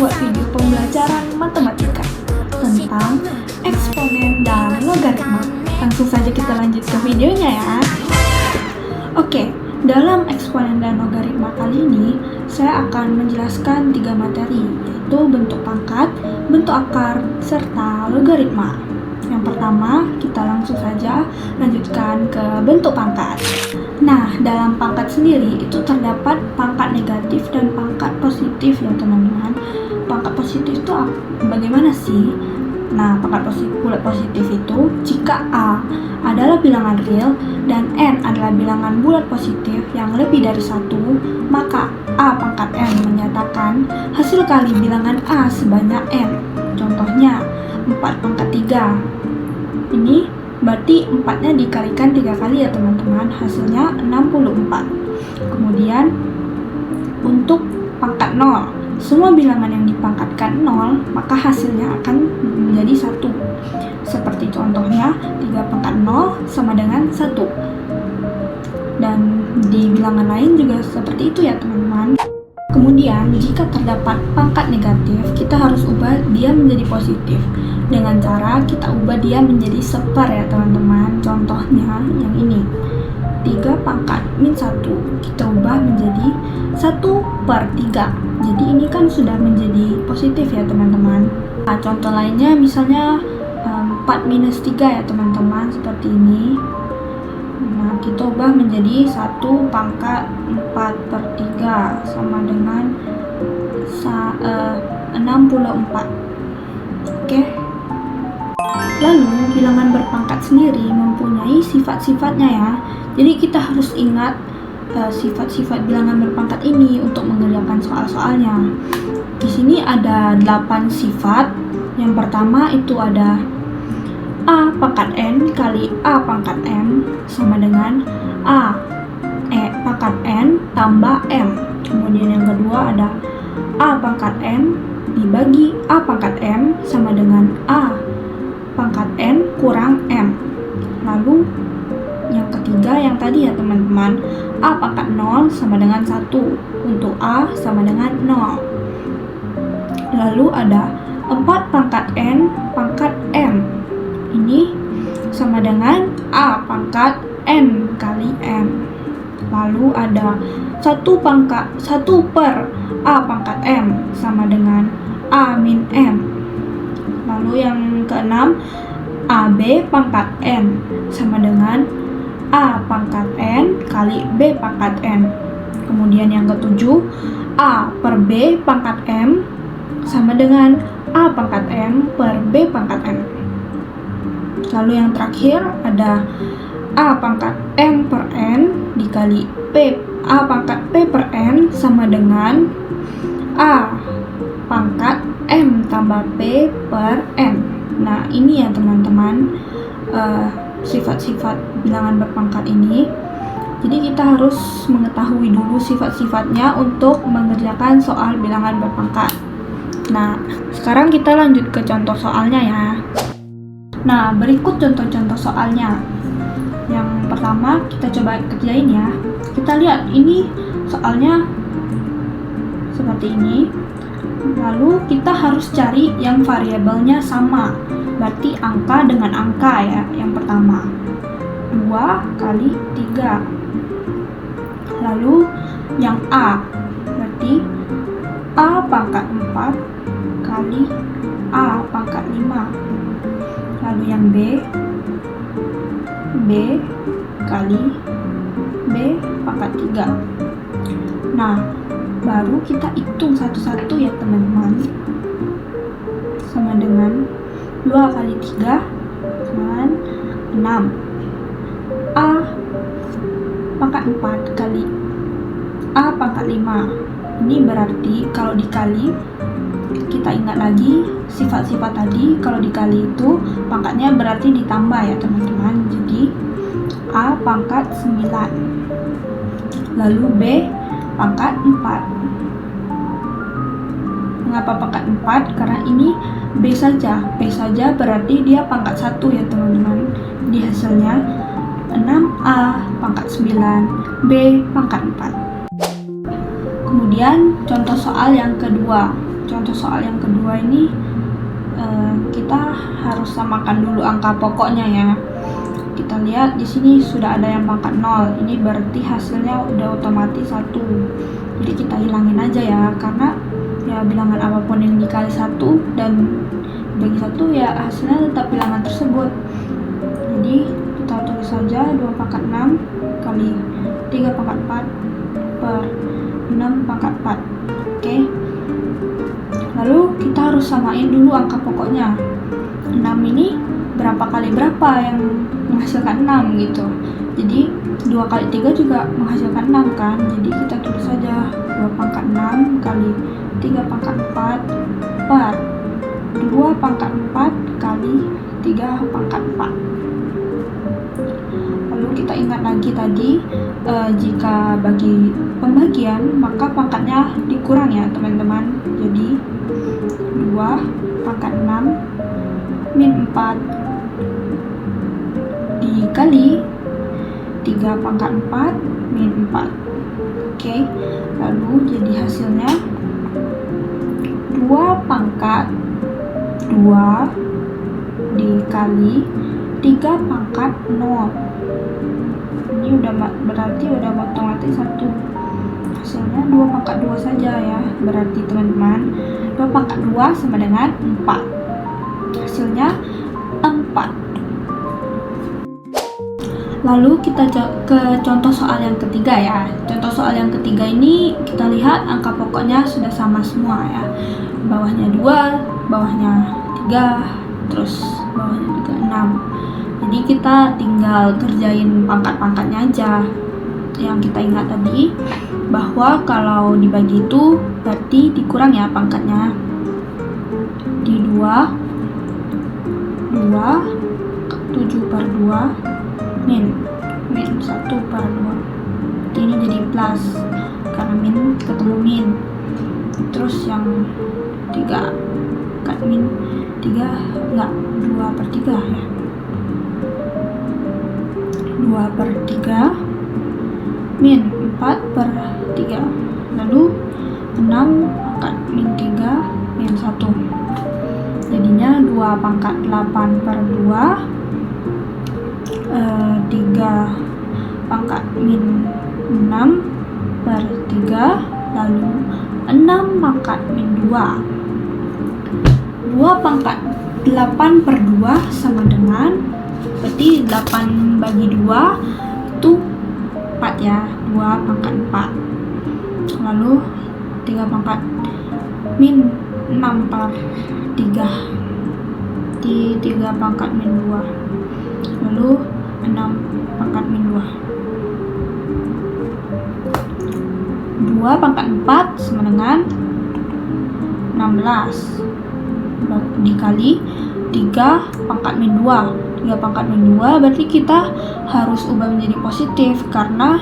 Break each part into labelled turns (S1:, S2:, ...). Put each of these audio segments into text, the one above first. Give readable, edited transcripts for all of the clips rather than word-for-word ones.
S1: membuat video pembelajaran matematika tentang eksponen dan logaritma. Langsung saja kita lanjut ke videonya ya. Oke, dalam eksponen dan logaritma kali ini saya akan menjelaskan 3 materi, yaitu bentuk pangkat, bentuk akar, serta logaritma. Yang pertama, kita langsung saja lanjutkan ke bentuk pangkat. Nah, dalam pangkat sendiri itu terdapat pangkat negatif dan pangkat positif ya teman-teman. Pangkat positif itu bagaimana sih? Nah, pangkat bulat positif itu jika A adalah bilangan real dan N adalah bilangan bulat positif yang lebih dari 1, maka A pangkat N menyatakan hasil kali bilangan A sebanyak N. Contohnya, 4 pangkat 3. Ini berarti 4-nya dikalikan 3 kali ya teman-teman, hasilnya 64. Kemudian untuk pangkat 0, semua bilangan yang dipangkatkan 0 maka hasilnya akan menjadi 1. Seperti contohnya 3 pangkat 0 sama dengan 1. Dan di bilangan lain juga seperti itu ya teman-teman. Kemudian jika terdapat pangkat negatif, kita harus ubah dia menjadi positif dengan cara kita ubah dia menjadi seper ya teman-teman. Contohnya yang ini, 3 pangkat min 1 kita ubah menjadi 1/3. Jadi ini kan sudah menjadi positif ya teman-teman. Nah, contoh lainnya misalnya 4 minus 3 ya teman-teman, seperti ini. Nah, kita ubah menjadi 1 pangkat 4/3 sama dengan 64. Oke. Lalu bilangan berpangkat sendiri mempunyai sifat-sifatnya ya. Jadi kita harus ingat sifat-sifat bilangan berpangkat ini untuk mengerjakan soal-soalnya. Di sini ada 8 sifat. Yang pertama itu ada A pangkat N kali A pangkat M sama dengan pangkat N tambah M. Kemudian yang kedua ada A pangkat N dibagi A pangkat M sama dengan A pangkat N kurang M. Lalu yang ketiga yang tadi ya teman-teman, A pangkat 0 sama dengan 1 untuk A sama dengan 0. Lalu ada 4 pangkat N pangkat M. Ini sama dengan A pangkat N kali M. Lalu ada 1 per A pangkat M sama dengan A min M. Lalu yang keenam, AB pangkat N sama dengan A pangkat N kali B pangkat N. Kemudian yang ketujuh, A per B pangkat M sama dengan A pangkat M per B pangkat M. Lalu yang terakhir ada A pangkat M per N dikali A pangkat P per N sama dengan A pangkat M tambah P per N. Nah, ini ya teman-teman sifat-sifat bilangan berpangkat ini. Jadi kita harus mengetahui dulu sifat-sifatnya untuk mengerjakan soal bilangan berpangkat. Nah, sekarang kita lanjut ke contoh soalnya ya. Nah, berikut contoh-contoh soalnya. Yang pertama kita coba kerjain ya. Kita lihat ini soalnya seperti ini. Lalu kita harus cari yang variabelnya sama. Berarti angka dengan angka ya. Yang pertama 2 kali 3. Lalu yang A berarti A pangkat 4 kali A pangkat 5. Lalu yang B kali B pangkat 3. Nah, baru kita hitung satu-satu ya teman-teman. Sama dengan 2 kali 3 sama 6. A pangkat 4 kali A pangkat 5. Ini berarti kalau dikali, kita ingat lagi sifat-sifat tadi, kalau dikali itu pangkatnya berarti ditambah ya teman-teman. Jadi A pangkat 9. Lalu B pangkat 4. Mengapa pangkat 4? Karena ini B saja berarti dia pangkat 1 ya teman-teman. Di hasilnya 6A pangkat 9, B pangkat 4. Kemudian contoh soal yang kedua. contoh soal yang kedua ini kita harus samakan dulu angka pokoknya ya. Kita lihat di sini sudah ada yang pangkat 0. Ini berarti hasilnya udah otomatis 1. Jadi kita hilangin aja ya, karena ya bilangan apapun yang dikali 1 dan bagi 1 ya hasilnya tetap bilangan tersebut. Jadi kita tulis saja 2 pangkat 6 kali 3 pangkat 4 per 6 pangkat 4. Oke. Lalu kita harus samain dulu angka pokoknya. 6 ini berapa kali berapa yang menghasilkan 6 gitu. Jadi 2 kali 3 juga menghasilkan 6 kan. Jadi kita tulis saja 2 pangkat 6 kali 3 pangkat 4 per 2 pangkat 4 kali 3 pangkat 4. Lalu kita ingat lagi tadi, jika bagi pembagian maka pangkatnya dikurang ya teman-teman. Jadi 2 pangkat 6 min 4 dikali 3 pangkat 4 min 4. Oke, lalu jadi hasilnya 2 pangkat 2 dikali 3 pangkat 0. Ini udah berarti udah otomatis 1. Hasilnya 2 pangkat 2 saja ya. Berarti teman-teman 2 pangkat 2 sama dengan 4. Hasilnya 4. Lalu kita ke contoh soal yang ketiga ya. Contoh soal yang ketiga ini kita lihat angka pokoknya sudah sama semua ya. Bawahnya 2, bawahnya 3, terus bawahnya juga 6. Jadi kita tinggal kerjain pangkat-pangkatnya aja. Yang kita ingat tadi bahwa kalau dibagi itu berarti dikurang ya pangkatnya. Di 2 7 per 2 min 1 per 2. Ini jadi plus karena min ketemu min. Terus yang 3 kan min 3 enggak 2 per 3 ya. 2 per 3 min 4 per 3. Lalu 6 pangkat min 3 min 1. Jadinya 2 pangkat 8 per 2, 3 pangkat min 6 per 3, lalu 6 pangkat min 2. 2 pangkat 8 per 2 sama dengan, berarti 8 bagi 2 itu 4 ya, 2 pangkat 4. Lalu 3 pangkat min 6 per 3 di 3 pangkat min 2. Lalu 6 pangkat min 2. 2 pangkat 4 sama dengan 16 dikali 3 pangkat min 2. 3 pangkat min 2 berarti kita harus ubah menjadi positif, karena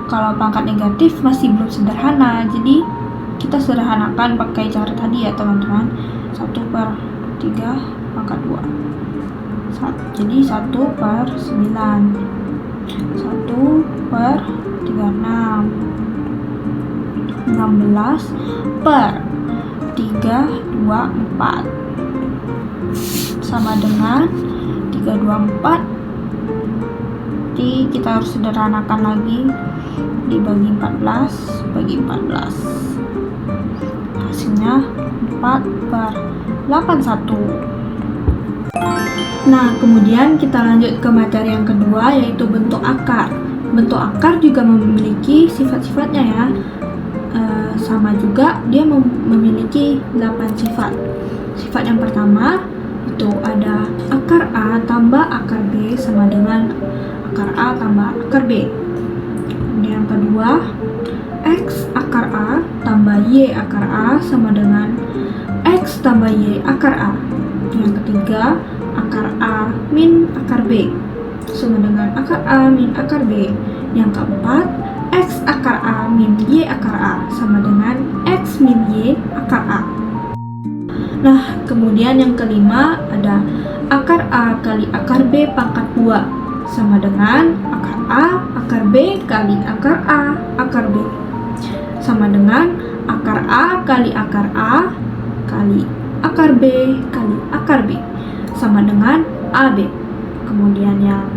S1: kalau pangkat negatif masih belum sederhana. Jadi kita sederhanakan pakai cara tadi ya teman-teman. 1 per 3 pangkat 2. Jadi 1 per 9. 1 per 36. 16 per 3, 2, 4 sama dengan 3, 2, 4. Jadi kita harus sederhanakan lagi, dibagi 14 bagi 14. Hasilnya 4 per 81. Nah, kemudian kita lanjut ke materi yang kedua, yaitu bentuk akar. Bentuk akar juga memiliki sifat-sifatnya ya. Sama juga dia memiliki 8 sifat. Sifat yang pertama itu ada akar A tambah akar B sama dengan akar A tambah akar B. Kemudian yang kedua, X akar A tambah Y akar A sama dengan X tambah Y akar A. Yang ketiga, akar A min akar B sama dengan akar A min akar B. Yang keempat, X akar A min Y akar A sama dengan X min Y akar A. Nah, kemudian yang kelima ada akar A kali akar B pangkat 2 sama dengan akar A akar B kali akar A akar B sama dengan akar A kali akar A kali akar B kali akar B sama dengan AB. Kemudian yang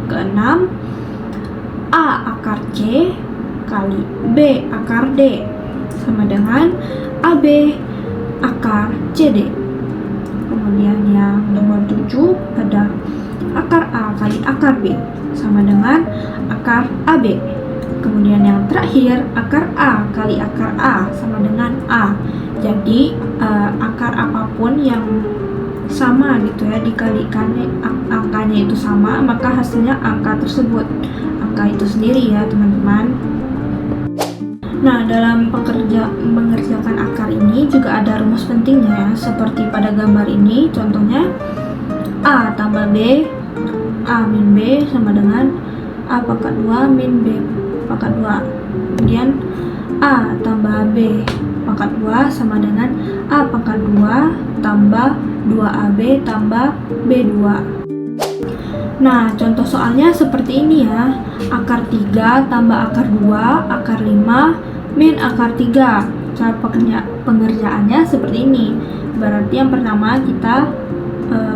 S1: keenam, A akar C kali B akar D sama dengan AB akar CD. Kemudian yang nomor 7 ada akar A kali akar B sama dengan akar AB. Kemudian yang terakhir, akar A kali akar A sama dengan A. Jadi akar apapun yang sama gitu ya, dikalikan angkanya itu sama, maka hasilnya angka tersebut, angka itu sendiri ya teman-teman. Nah, dalam mengerjakan akar ini juga ada rumus pentingnya ya, seperti pada gambar ini. Contohnya A tambah B, A min B sama dengan A pangkat 2 min B pangkat 2. Kemudian A tambah B pangkat 2 sama dengan A pangkat 2 tambah 2AB tambah B2. Nah, contoh soalnya seperti ini ya. Akar 3 tambah akar 2, akar 5 min akar 3. Cara pengerjaannya seperti ini. Berarti yang pertama kita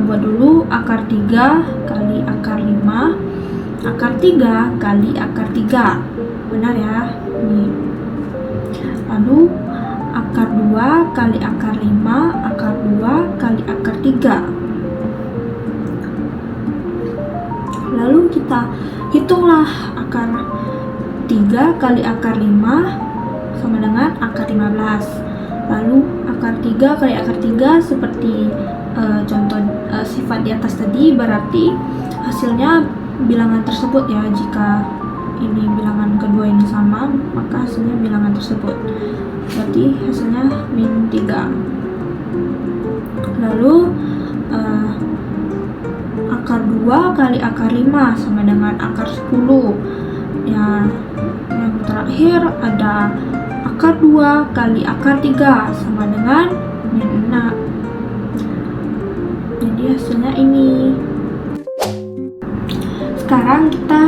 S1: buat dulu akar 3 kali akar 5, akar 3 kali akar 3. Benar ya? Ini. Lalu akar 2 kali akar 5, akar 2 kali akar 3. Lalu kita hitunglah akar 3 kali akar 5 sama dengan akar 15. Lalu akar 3 kali akar 3 seperti contoh sifat di atas tadi, berarti hasilnya bilangan tersebut ya. Jika ini bilangan kedua ini sama, maka hasilnya bilangan tersebut. Berarti hasilnya min 3. Lalu akar 2 kali akar 5 sama dengan akar 10. Ya, yang terakhir ada akar 2 kali akar 3 sama dengan min 6. Jadi hasilnya ini. Sekarang kita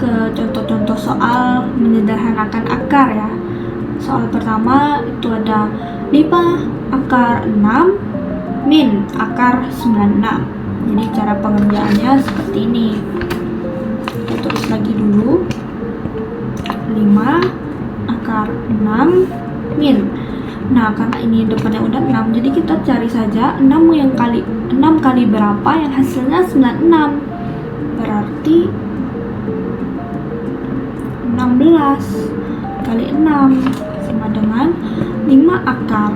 S1: ke contoh-contoh soal menyederhanakan akar ya. Soal pertama itu ada 5 akar 6 min akar 96. Jadi cara pengerjaannya seperti ini. Kita tulis lagi dulu. 5 akar 6 min. Nah, karena ini depannya udah 6, jadi kita cari saja 6 kali berapa yang hasilnya 96. Berarti 16 kali 6 sama dengan 5 akar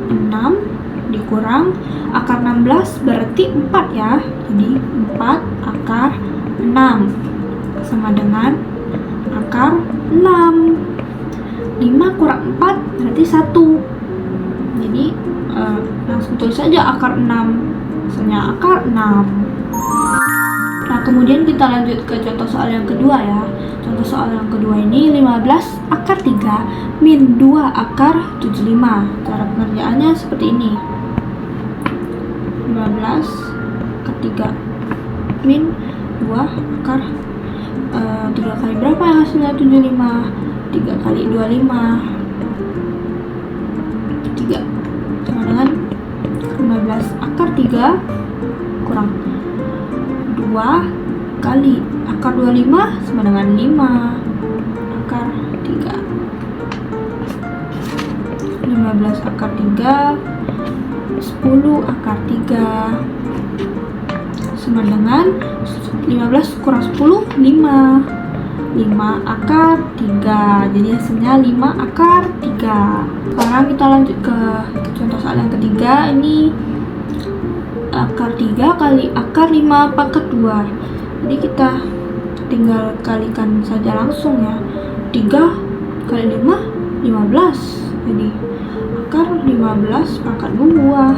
S1: 6 dikurang akar 16 berarti 4 ya. Jadi 4 akar 6 sama dengan akar 6. 5 kurang 4 berarti 1. Jadi langsung tulis saja akar 6. Hasilnya akar 6. Nah, kemudian kita lanjut ke contoh soal yang kedua ya. Contoh soal yang kedua ini 15 akar 3 min 2 akar 75. Cara pengerjaannya seperti ini. 15 akar 3 min 2 akar 3 kali berapa yang hasilnya 75? 3 kali 25 3 sama dengan 15 akar 3 kurang 2 kali akar 25 sama dengan 5 akar 3. 15 akar 3 10 akar 3 sama dengan 15 kurang 10 5 akar 3. Jadi hasilnya 5 akar 3. Sekarang kita lanjut ke contoh soal yang ketiga. Ini akar 3 kali akar 5 pangkat 2. Jadi kita tinggal kalikan saja langsung ya. 3 kali 5 15. Jadi akar 15 pangkat 2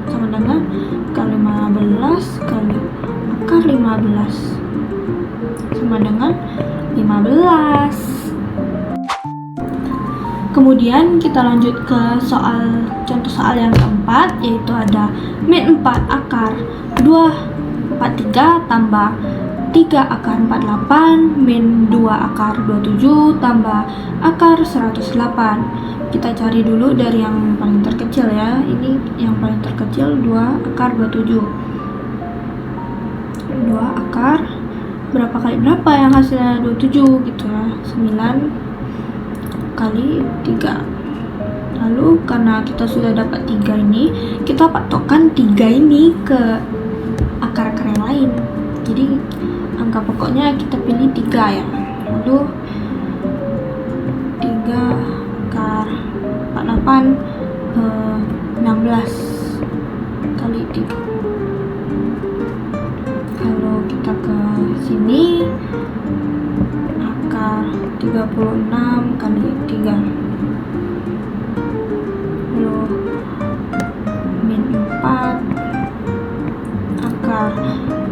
S1: sama dengan akar 15 kali akar 15 sama dengan 15. Kemudian kita lanjut ke contoh soal yang keempat, yaitu ada min 4 akar 2 43 tambah 3 akar 48 min 2 akar 27 tambah akar 108. Kita cari dulu dari yang paling terkecil ya. Ini yang paling terkecil 2 akar 27. 2 akar berapa kali berapa yang hasilnya 27 gitu ya. 9 kali 3. Lalu karena kita sudah dapat 3 ini, kita patokkan 3 ini ke akar-akar yang lain. Jadi angka pokoknya kita pilih 3 ya. Lalu 3 akar 48 16 kali 3. Kalau kita ke sini akar 36 kali 3. Lalu min 4 akar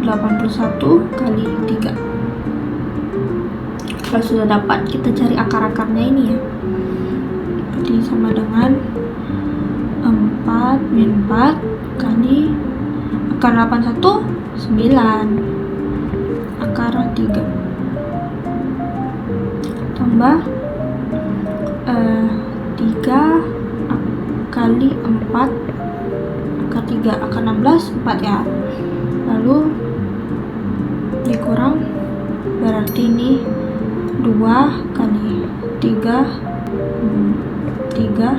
S1: 81 kali 3. Kalau sudah dapat, kita cari akar-akarnya ini ya. Jadi sama dengan 4 min 4 kali akar 81 9 akar 3 tambah 3 kali 4 akar 3 akar 16 4 ya. Lalu dikurang, berarti ini 2 kali 3 3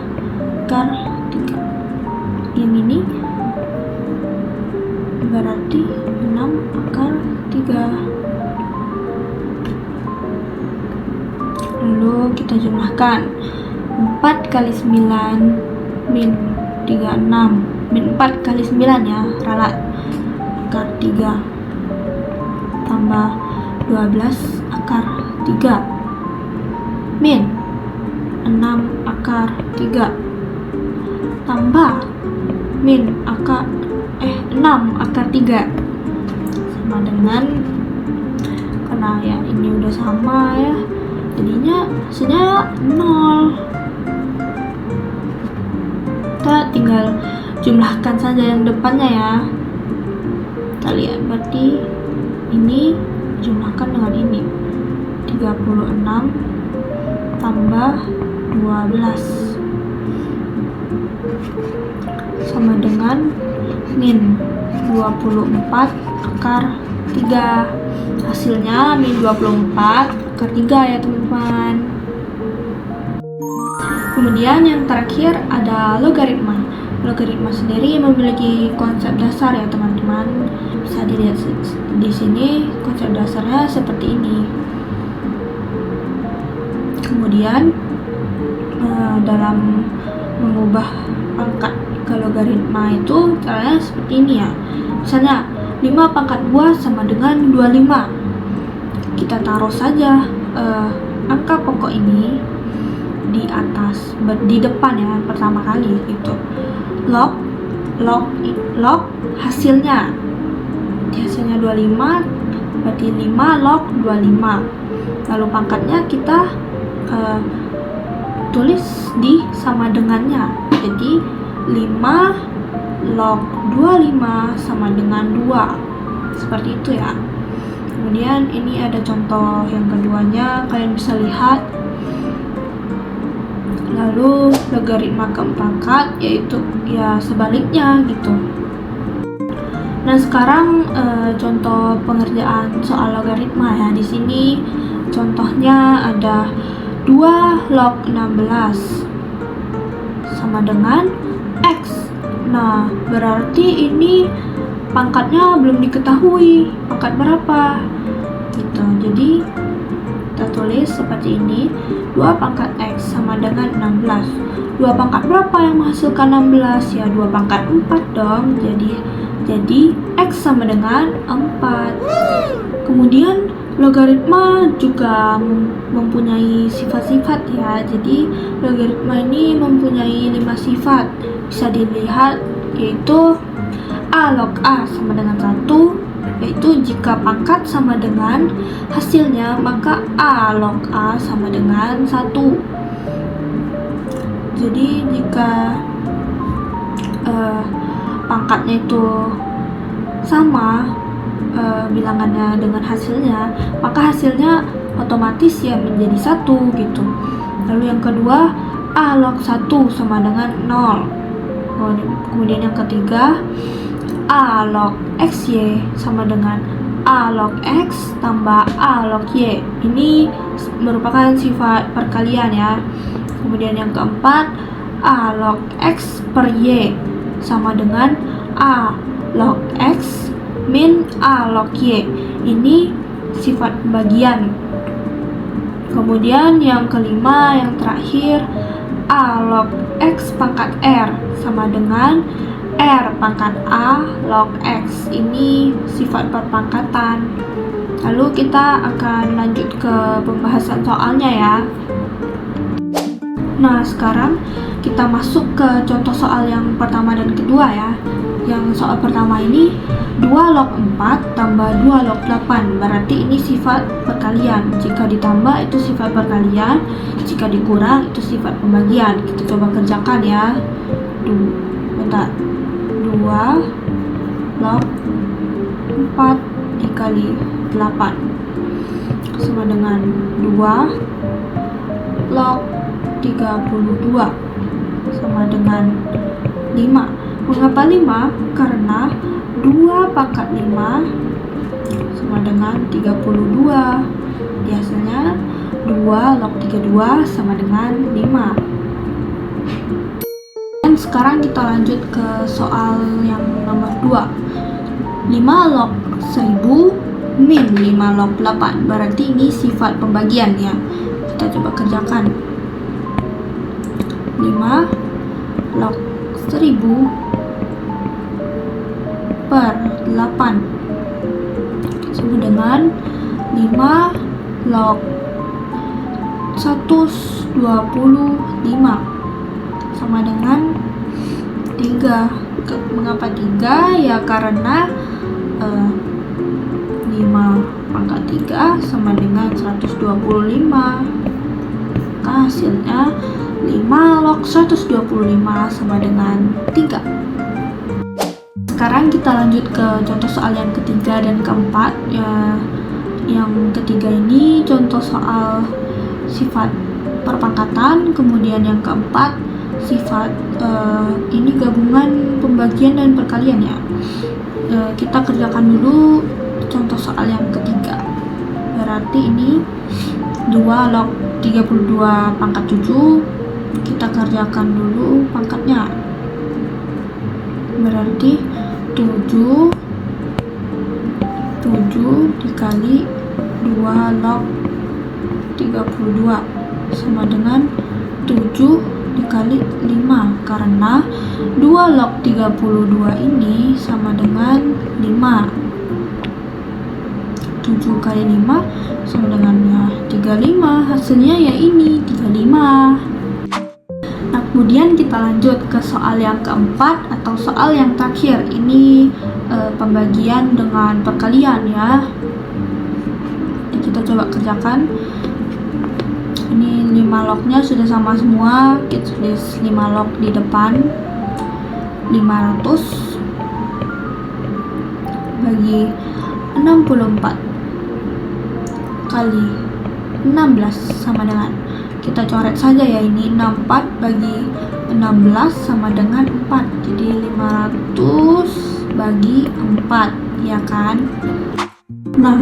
S1: akar 3. Yang ini berarti 6 akar 3. Lalu kita jumlahkan 4 kali 9 min 36 min 4 kali 9 ya, ralat akar 3 tambah 12 akar 3 min 6 akar 3 tambah min 6 akar 3 sama dengan, karena ya ini udah sama ya, jadinya hasilnya 0. Kita tinggal jumlahkan saja yang depannya ya. Kita lihat, berarti ini jumlahkan dengan ini 36 tambah 12 sama dengan min 24 akar 3. Hasilnya min 24 akar 3 ya teman-teman. Kemudian yang terakhir ada logaritma. Logaritma sendiri memiliki konsep dasar ya teman-teman. Bisa dilihat di sini konsep dasarnya seperti ini. Kemudian dalam mengubah pangkat ke logaritma itu caranya seperti ini ya. Misalnya 5 pangkat 2 sama dengan 25. Kita taruh saja angka pokok ini di atas, di depan ya, pertama kali gitu. Log hasilnya. Hasilnya 25, berarti 5 log 25. Lalu pangkatnya kita tulis di sama dengannya. Jadi 5 log 25 sama dengan 2. Seperti itu ya. Kemudian ini ada contoh yang keduanya, kalian bisa lihat. Lalu logaritma keempat yaitu ya sebaliknya gitu. Nah, sekarang contoh pengerjaan soal logaritma ya. Di sini contohnya ada 2 log 16 sama dengan X. Nah, berarti ini pangkatnya belum diketahui pangkat berapa gitu. Jadi kita tulis seperti ini, 2 pangkat X sama dengan 16. 2 pangkat berapa yang menghasilkan 16? Ya 2 pangkat 4 dong. Jadi X sama dengan 4. Kemudian logaritma juga mempunyai sifat-sifat ya. Jadi logaritma ini mempunyai 5 sifat. Bisa dilihat, yaitu A log A sama dengan 1, yaitu jika pangkat sama dengan hasilnya maka A log A sama dengan 1. Jadi jika pangkatnya itu sama, bilangannya dengan hasilnya, maka hasilnya otomatis ya menjadi 1 gitu. Lalu yang kedua, A log 1 sama dengan 0. Kemudian yang ketiga, A log XY sama dengan A log X tambah A log Y. Ini merupakan sifat perkalian ya. Kemudian yang keempat, A log X per Y sama dengan A log X min A log Y. Ini sifat pembagian. Kemudian yang kelima, yang terakhir, A log X pangkat R sama dengan R pangkat A log X. Ini sifat perpangkatan. Lalu kita akan lanjut ke pembahasan soalnya ya. Nah, sekarang kita masuk ke contoh soal yang pertama dan kedua ya. Yang soal pertama ini 2 log 4 tambah 2 log 8. Berarti ini sifat perkalian. Jika ditambah itu sifat perkalian, jika dikurang itu sifat pembagian. Kita coba kerjakan ya. 2 log 4 dikali 8 sama dengan 2 log 32 sama dengan 5. Mengapa 5? Karena 2 pangkat 5 sama dengan 32. Biasanya 2 log 32 sama dengan 5. Dan sekarang kita lanjut ke soal yang nomor 2. 5 log 1000 min 5 log 8. Berarti ini sifat pembagian ya. Kita coba kerjakan. 5 log 1000 per 8 sama dengan 5 log 125 sama dengan 3. Mengapa 3? Ya karena 5 pangkat 3 sama dengan 125. Maka hasilnya 5 log 125 sama dengan 3. Sekarang kita lanjut ke contoh soal yang ketiga dan keempat ya. Yang ketiga ini contoh soal sifat perpangkatan, kemudian yang keempat sifat ini gabungan pembagian dan perkalian ya. Kita kerjakan dulu contoh soal yang ketiga. Berarti ini 2 log 32 pangkat 7. Kita kerjakan dulu pangkatnya. Berarti 7 dikali 2 log 32 sama dengan 7 dikali 5. Karena 2 log 32 ini sama dengan 5. 7 kali 5 sama dengan ya 35. Hasilnya ya ini 35. Nah, kemudian kita lanjut ke soal yang keempat atau soal yang terakhir. Ini pembagian dengan perkalian ya. Kita coba kerjakan. Ini 5 lognya sudah sama semua. Kita tulis 5 log di depan. 500 bagi 64 kali 16 sama dengan, kita coret saja ya, ini 64 bagi 16 sama dengan 4. Jadi 500 bagi 4 ya kan. Nah,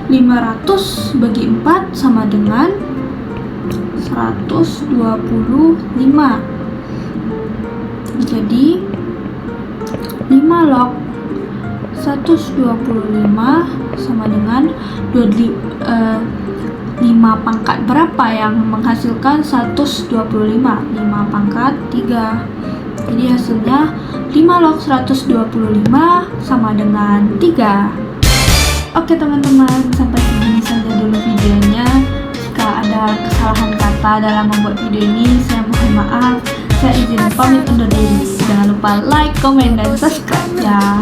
S1: 500 bagi 4 sama dengan 125. Jadi 5 log 125 sama dengan 5 pangkat berapa yang menghasilkan 125? 5 pangkat 3. Jadi hasilnya 5 log 125 sama dengan 3. Oke teman-teman, sampai sini saja dulu videonya. Jika ada kesalahan kata dalam membuat video ini, saya mohon maaf. Saya izin pamit undur diri. Jangan lupa like, komen, dan subscribe ya.